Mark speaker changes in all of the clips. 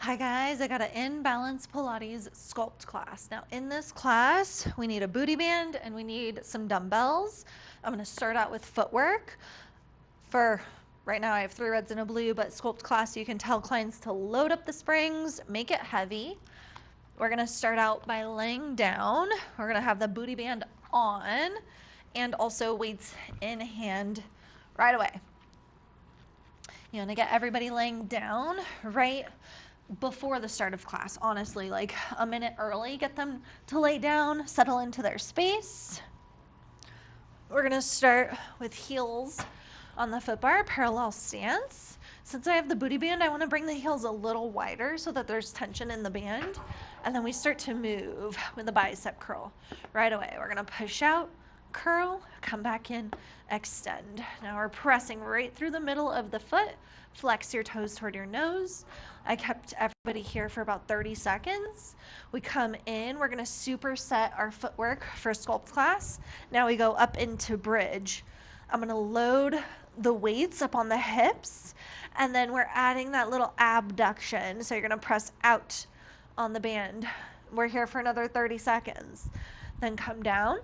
Speaker 1: Hi guys, I got an in-balance Pilates Sculpt class. Now in this class, we need a booty band and we need some dumbbells. I'm gonna start out with footwork. For right now I have 3 reds and a blue, but Sculpt class you can tell clients to load up the springs, make it heavy. We're gonna start out by laying down. We're gonna have the booty band on and also weights in hand right away. You want to get everybody laying down right before the start of class, honestly, like a minute early, get them to lay down, settle into their space. We're gonna start with heels on the foot bar, parallel stance. Since I have the booty band, I wanna bring the heels a little wider so that there's tension in the band. And then we start to move with the bicep curl right away. We're gonna push out, curl, come back in, extend. Now we're pressing right through the middle of the foot. Flex your toes toward your nose. I kept everybody here for about 30 seconds. We come in, we're gonna superset our footwork for Sculpt class. Now we go up into bridge. I'm gonna load the weights up on the hips, and then we're adding that little abduction. So you're gonna press out on the band. We're here for another 30 seconds. Then come down,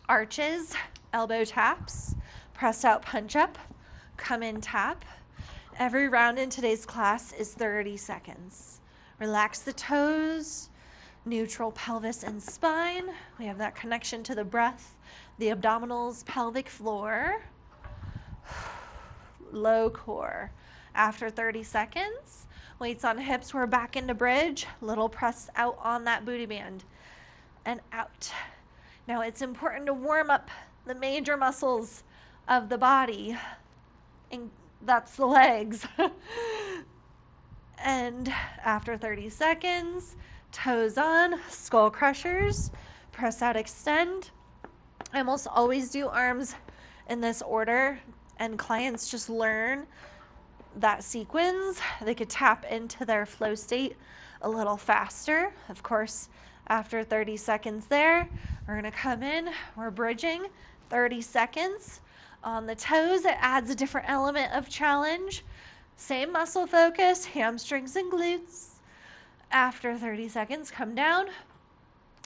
Speaker 1: arches, elbow taps, press out, punch up, come in, tap. Every round in today's class is 30 seconds. Relax the toes, neutral pelvis and spine. We have that connection to the breath, the abdominals, pelvic floor, low core. After 30 seconds, weights on hips, we're back into bridge, little press out on that booty band and out. Now it's important to warm up the major muscles of the body, and that's the legs. And after 30 seconds, toes on, skull crushers, press out, extend. I almost always do arms in this order, and clients just learn that sequence. They could tap into their flow state a little faster. Of course, after 30 seconds there, we're gonna come in, we're bridging, 30 seconds. On the toes, it adds a different element of challenge. Same muscle focus, hamstrings and glutes. After 30 seconds, come down,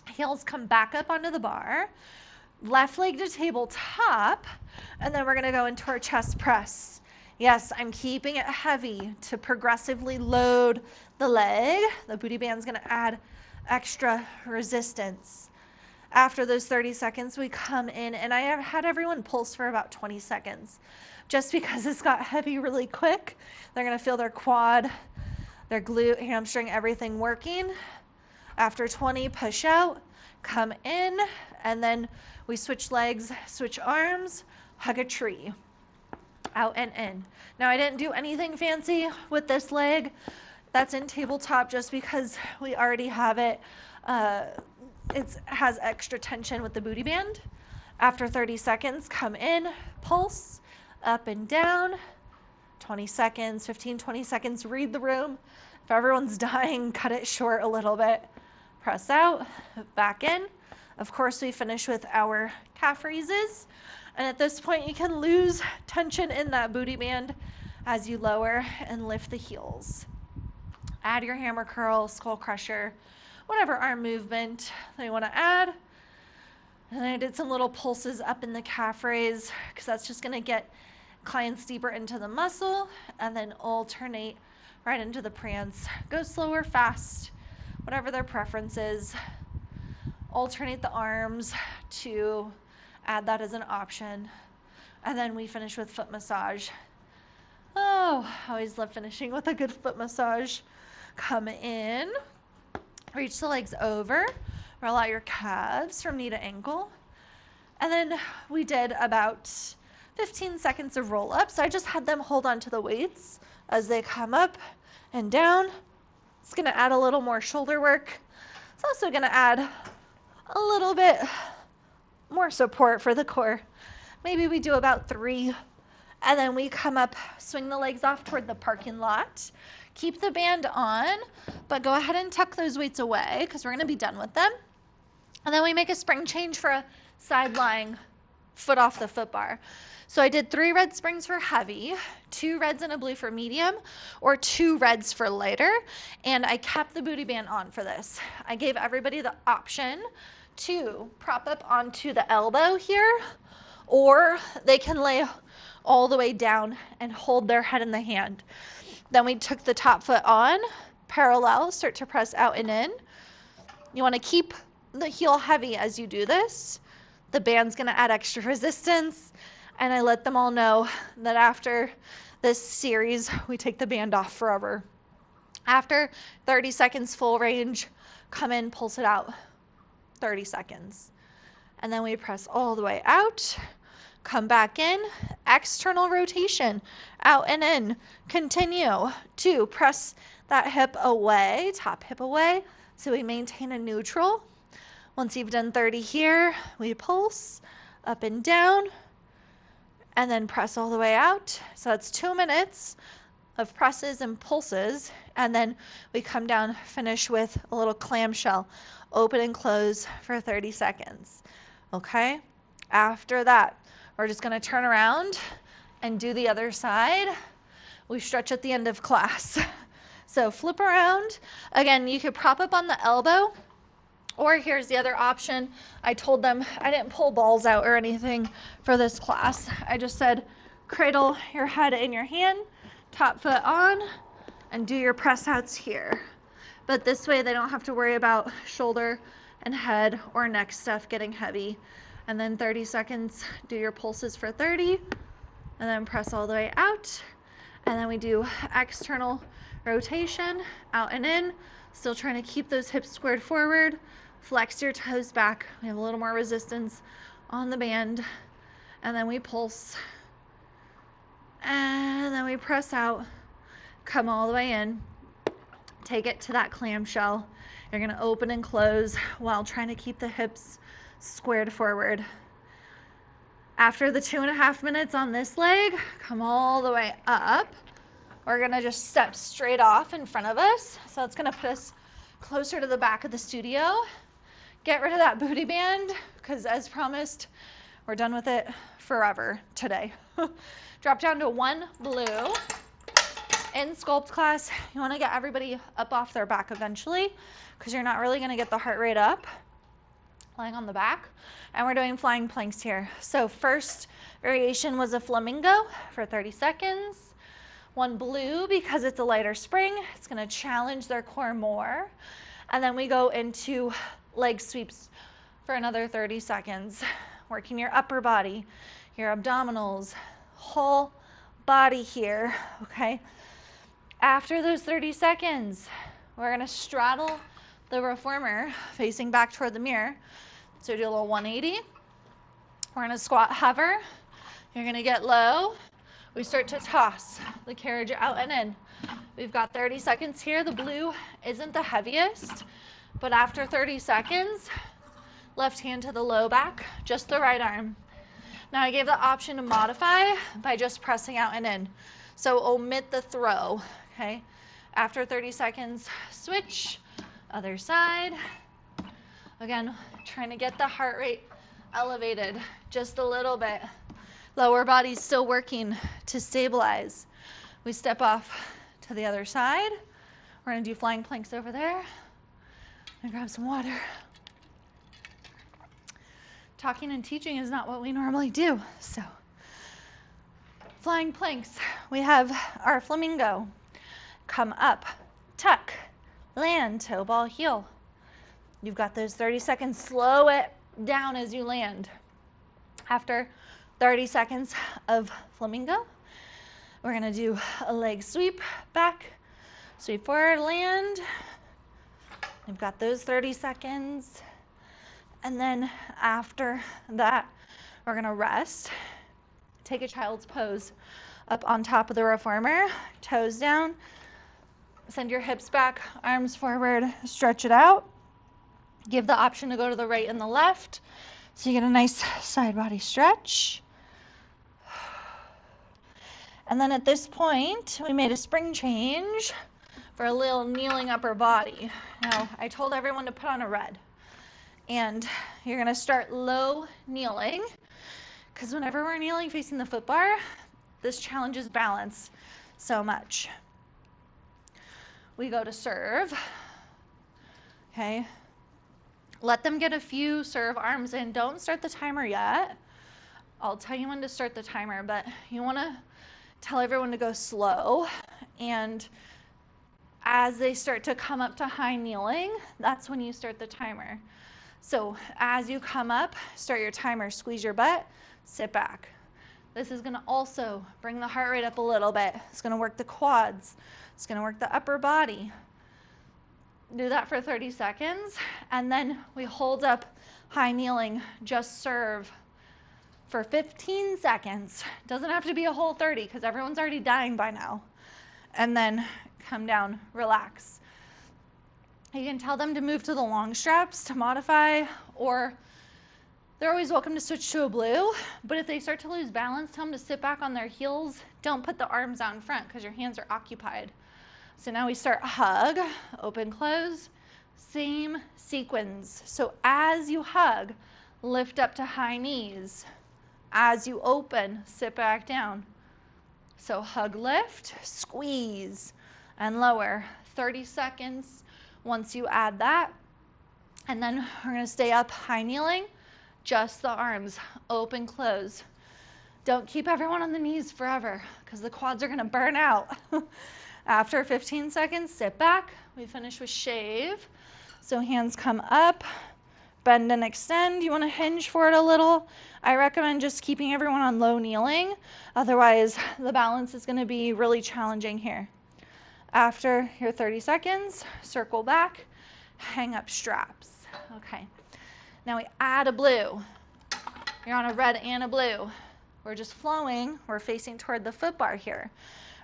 Speaker 1: heels come back up onto the bar, left leg to tabletop, and then we're gonna go into our chest press. Yes, I'm keeping it heavy to progressively load the leg. The booty band's gonna add extra resistance. After those 30 seconds, we come in, and I have had everyone pulse for about 20 seconds. Just because it's got heavy really quick, they're gonna feel their quad, their glute, hamstring, everything working. After 20, push out, come in, and then we switch legs, switch arms, hug a tree. Out and in. Now I didn't do anything fancy with this leg. That's in tabletop just because we already have it. It has extra tension with the booty band. After 30 seconds, come in, pulse, up and down, 20 seconds, 15, 20 seconds, read the room. If everyone's dying, cut it short a little bit. Press out, back in. Of course, we finish with our calf raises. And at this point, you can lose tension in that booty band as you lower and lift the heels. Add your hammer curl, skull crusher, whatever arm movement that you want to add. And I did some little pulses up in the calf raise because that's just going to get clients deeper into the muscle, and then alternate right into the prance. Go slow or fast, whatever their preference is. Alternate the arms to add that as an option. And then we finish with foot massage. Oh, I always love finishing with a good foot massage. Come in, reach the legs over, roll out your calves from knee to ankle. And then we did about 15 seconds of roll ups. I just had them hold on to the weights as they come up and down. It's gonna add a little more shoulder work. It's also gonna add a little bit more support for the core. Maybe we do about 3, and then we come up, swing the legs off toward the parking lot. Keep the band on, but go ahead and tuck those weights away because we're gonna be done with them. And then we make a spring change for a side lying foot off the foot bar. So I did 3 red springs for heavy, 2 reds and a blue for medium, or 2 reds for lighter, and I kept the booty band on for this. I gave everybody the option to prop up onto the elbow here, or they can lay all the way down and hold their head in the hand. Then we took the top foot on, parallel, start to press out and in. You want to keep the heel heavy as you do this. The band's going to add extra resistance, and I let them all know that after this series, we take the band off forever. After 30 seconds full range, come in, pulse it out, 30 seconds. And then we press all the way out, come back in, external rotation, out and in. Continue to press that hip away, top hip away, so we maintain a neutral. Once you've done 30 here, we pulse up and down, and then press all the way out. So that's 2 minutes of presses and pulses, and then we come down, finish with a little clamshell, open and close for 30 seconds. Okay? After that, we're just going to turn around and do the other side. We stretch at the end of class. So flip around. Again, you could prop up on the elbow, or here's the other option. I told them I didn't pull balls out or anything for this class. I just said cradle your head in your hand, top foot on, and do your press outs here. But this way they don't have to worry about shoulder and head or neck stuff getting heavy. And then 30 seconds, do your pulses for 30, and then press all the way out. And then we do external rotation, out and in, still trying to keep those hips squared forward. Flex your toes back. We have a little more resistance on the band. And then we pulse. And then we press out, come all the way in, take it to that clamshell. You're going to open and close while trying to keep the hips squared forward. After the 2.5 minutes on this leg, come all the way up. We're going to just step straight off in front of us. So it's going to put us closer to the back of the studio. Get rid of that booty band, because as promised, we're done with it forever today. Drop down to 1 blue. In Sculpt class, you want to get everybody up off their back eventually, because you're not really going to get the heart rate up lying on the back. And we're doing flying planks here. So first variation was a flamingo for 30 seconds. 1 blue, because it's a lighter spring, it's going to challenge their core more. And then we go into leg sweeps for another 30 seconds, working your upper body, your abdominals, whole body here, okay? After those 30 seconds, we're going to straddle the reformer facing back toward the mirror. So do a little 180. We're going to squat hover. You're going to get low. We start to toss the carriage out and in. We've got 30 seconds here. The blue isn't the heaviest, but after 30 seconds, left hand to the low back, just the right arm. Now I gave the option to modify by just pressing out and in. So omit the throw, okay? After 30 seconds, switch, other side. Again, trying to get the heart rate elevated just a little bit. Lower body's still working to stabilize. We step off to the other side. We're going to do flying planks over there. And grab some water. Talking and teaching is not what we normally do. So, flying planks. We have our flamingo. Come up, tuck, land, toe ball, heel. You've got those 30 seconds. Slow it down as you land. After 30 seconds of flamingo, we're going to do a leg sweep back, sweep forward, land. You've got those 30 seconds. And then after that, we're going to rest. Take a child's pose up on top of the reformer, toes down. Send your hips back, arms forward, stretch it out. Give the option to go to the right and the left, so you get a nice side body stretch. And then at this point, we made a spring change for a little kneeling upper body. Now, I told everyone to put on a red. And you're going to start low kneeling. because whenever we're kneeling facing the foot bar, this challenges balance so much. We go to serve. Okay. Let them get a few serve arms in. Don't start the timer yet. I'll tell you when to start the timer, but you want to tell everyone to go slow. And as they start to come up to high kneeling, that's when you start the timer. So as you come up, start your timer, squeeze your butt, sit back. This is gonna also bring the heart rate up a little bit. It's gonna work the quads. It's gonna work the upper body. Do that for 30 seconds, and then we hold up high kneeling, just serve for 15 seconds. Doesn't have to be a whole 30 because everyone's already dying by now. And then come down, relax. You can tell them to move to the long straps to modify, or they're always welcome to switch to a blue, but if they start to lose balance, tell them to sit back on their heels. Don't put the arms out in front because your hands are occupied. So now we start hug, open, close, same sequence. So as you hug, lift up to high knees. As you open, sit back down. So hug, lift, squeeze, and lower. 30 seconds once you add that. And then we're gonna stay up high kneeling, just the arms, open, close. Don't keep everyone on the knees forever because the quads are gonna burn out. After 15 seconds, sit back. We finish with shave. So hands come up, bend and extend. You wanna hinge forward a little. I recommend just keeping everyone on low kneeling. Otherwise, the balance is gonna be really challenging here. After your 30 seconds, circle back, hang up straps. Okay, now we add a blue. You're on a red and a blue. We're just flowing, we're facing toward the foot bar here.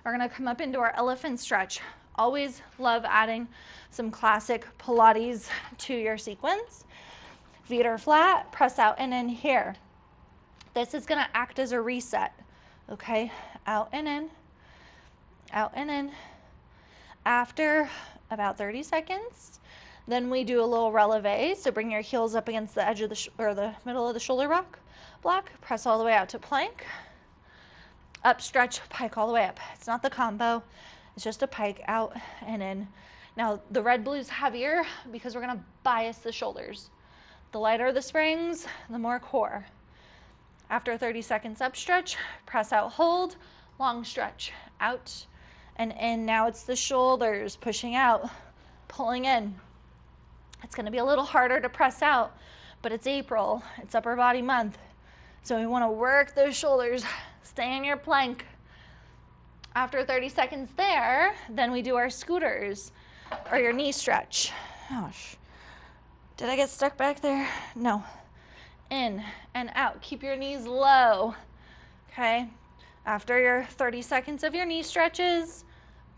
Speaker 1: We're gonna come up into our elephant stretch. Always love adding some classic Pilates to your sequence. Feet are flat, press out and in here. This is gonna act as a reset, okay? Out and in, out and in. After about 30 seconds, then we do a little releve. So bring your heels up against the edge of the middle of the shoulder block. Press all the way out to plank. Up, stretch, pike all the way up. It's not the combo. It's just a pike out and in. Now the red blue is heavier because we're gonna bias the shoulders. The lighter the springs, the more core. After 30 seconds up stretch, press out, hold, long stretch, out and in. Now it's the shoulders pushing out, pulling in. It's gonna be a little harder to press out, but it's April, it's upper body month. So we wanna work those shoulders, stay in your plank. After 30 seconds there, then we do our scooters or your knee stretch. Gosh, did I get stuck back there? No. In and out, keep your knees low, okay? After your 30 seconds of your knee stretches,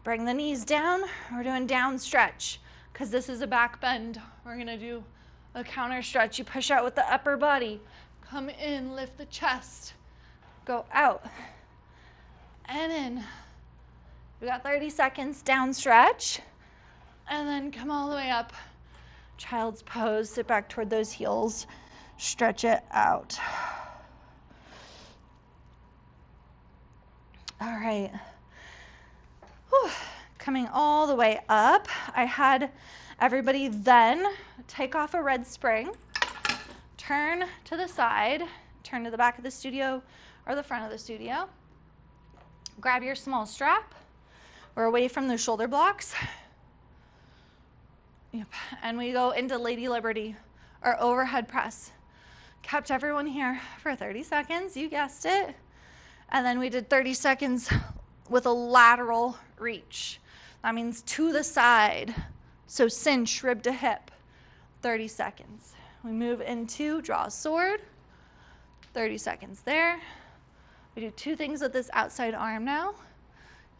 Speaker 1: bring the knees down. We're doing down stretch because this is a back bend. We're gonna do a counter stretch. You push out with the upper body. Come in, lift the chest. Go out and in. We got 30 seconds, down stretch. And then come all the way up. Child's pose, sit back toward those heels. Stretch it out. All right. Whew. Coming all the way up, I had everybody then take off a red spring, turn to the side, turn to the back of the studio or the front of the studio. Grab your small strap. We're away from the shoulder blocks. Yep. And we go into Lady Liberty or overhead press. Kept everyone here for 30 seconds, you guessed it. And then we did 30 seconds with a lateral reach. That means to the side. So cinch, rib to hip, 30 seconds. We move into draw a sword, 30 seconds there. We do two things with this outside arm now.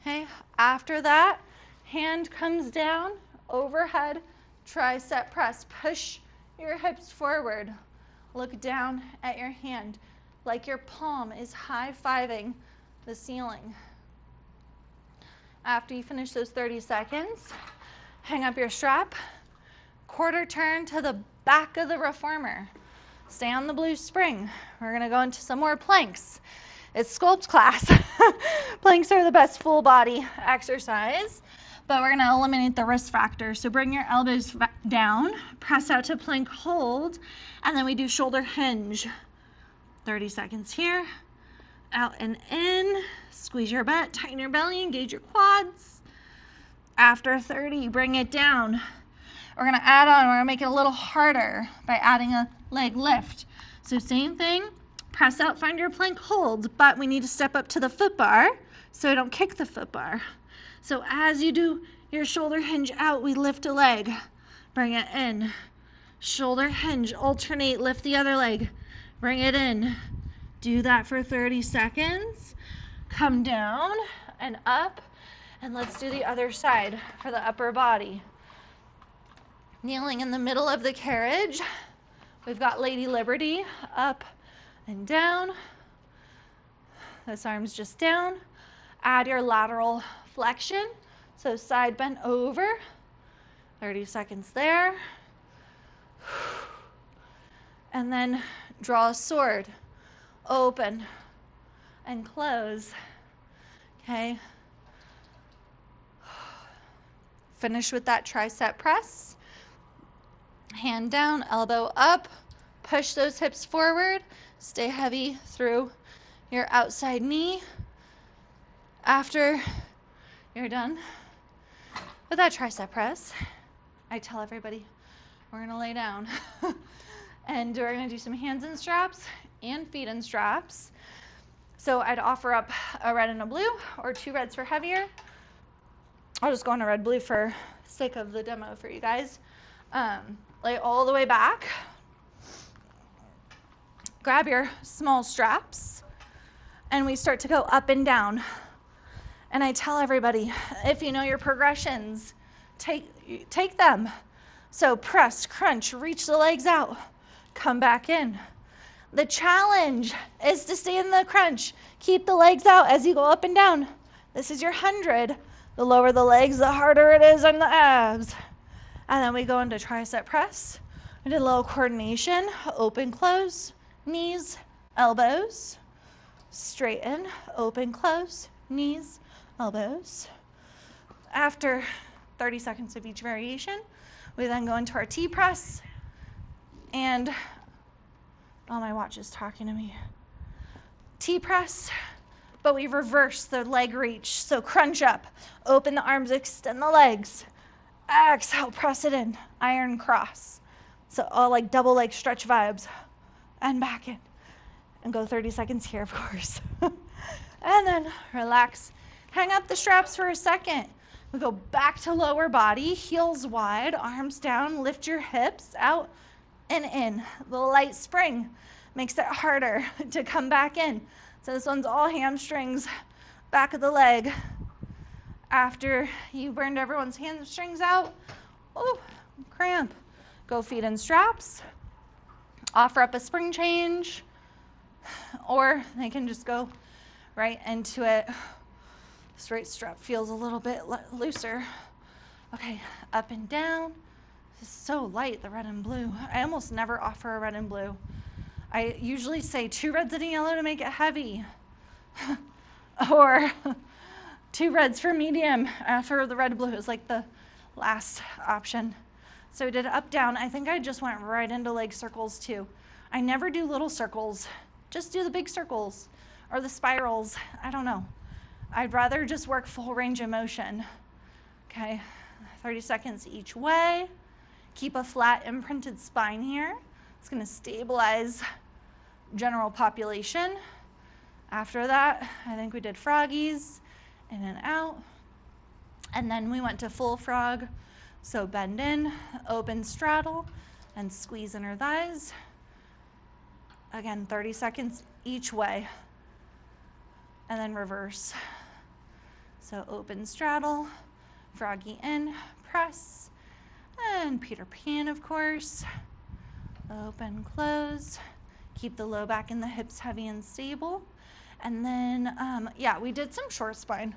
Speaker 1: Okay, after that, hand comes down, overhead, tricep press. Push your hips forward. Look down at your hand like your palm is high-fiving the ceiling. After you finish those 30 seconds, hang up your strap, quarter turn to the back of the reformer. Stay on the blue spring. We're gonna go into some more planks. It's Sculpt class. Planks are the best full body exercise, but we're gonna eliminate the risk factor. So bring your elbows down, press out to plank hold, and then we do shoulder hinge. 30 seconds here. Out and in. Squeeze your butt, tighten your belly, engage your quads. After 30, bring it down. We're gonna add on, we're gonna make it a little harder by adding a leg lift. So same thing, press out, find your plank hold, but we need to step up to the foot bar so we don't kick the foot bar. So as you do your shoulder hinge out, we lift a leg, bring it in. Shoulder hinge, alternate, lift the other leg, bring it in. Do that for 30 seconds. Come down and up, and let's do the other side for the upper body. Kneeling in the middle of the carriage. We've got Lady Liberty, up and down. This arm's just down. Add your lateral flexion. So side bend over. 30 seconds there. And then draw a sword. Open and close. Okay. Finish with that tricep press. Hand down, elbow up. Push those hips forward. Stay heavy through your outside knee. After you're done with that tricep press, I tell everybody we're gonna lay down and we're gonna do some hands in straps and feet in straps. So I'd offer up a red and a blue, or 2 reds for heavier. I'll just go on a red blue for sake of the demo for you guys. Lay all the way back. Grab your small straps, and we start to go up and down. And I tell everybody, if you know your progressions, take them. So press, crunch, reach the legs out, come back in. The challenge is to stay in the crunch. Keep the legs out as you go up and down. This is your 100. The lower the legs, the harder it is on the abs. And then we go into tricep press. We did a little coordination, open, close, knees, elbows, straighten, open, close, knees, elbows. After 30 seconds of each variation, we then go into our T-press, and oh, my watch is talking to me. T-press, but we reverse the leg reach. So crunch up, open the arms, extend the legs. Exhale, press it in, iron cross. So all like double leg stretch vibes. And back in. And go 30 seconds here, of course. And then relax. Hang up the straps for a second. We go back to lower body, heels wide, arms down, lift your hips out and in. The light spring makes it harder to come back in. So this one's all hamstrings, back of the leg. After you burned everyone's hamstrings out, oh, cramp. Go feet in straps. Offer up a spring change, or they can just go right into it. Straight strap feels a little bit looser. Okay, up and down. This is so light, the red and blue. I almost never offer a red and blue. I usually say 2 reds and a yellow to make it heavy. Or 2 reds for medium. For the red and blue is like the last option. So we did up, down. I think I just went right into leg circles too. I never do little circles. Just do the big circles or the spirals. I don't know. I'd rather just work full range of motion. Okay, 30 seconds each way. Keep a flat imprinted spine here. It's gonna stabilize general population. After that, I think we did froggies, in and out. And then we went to full frog. So bend in, open straddle, and squeeze inner thighs. Again, 30 seconds each way. And then reverse. So open straddle, froggy in, press, and Peter Pan, of course. Open, close. Keep the low back and the hips heavy and stable. And then, yeah, we did some short spine.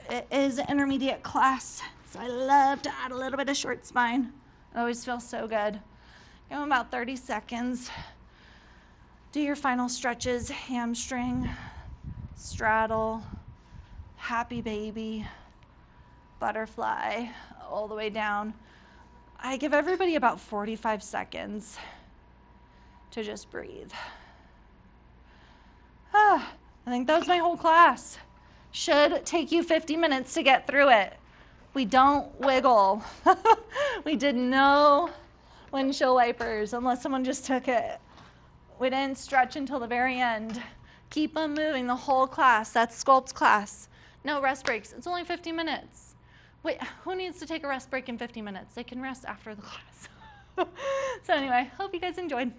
Speaker 1: It is an intermediate class, so I love to add a little bit of short spine. It always feels so good. Give them about 30 seconds. Do your final stretches, hamstring, straddle, happy baby, butterfly, all the way down. I give everybody about 45 seconds to just breathe. I think that was my whole class. Should take you 50 minutes to get through it. We don't wiggle. We did no windshield wipers unless someone just took it. We didn't stretch until the very end. Keep them moving the whole class. That's Sculpt's class. No rest breaks. It's only 50 minutes. Wait, who needs to take a rest break in 50 minutes? They can rest after the class. So anyway, hope you guys enjoyed.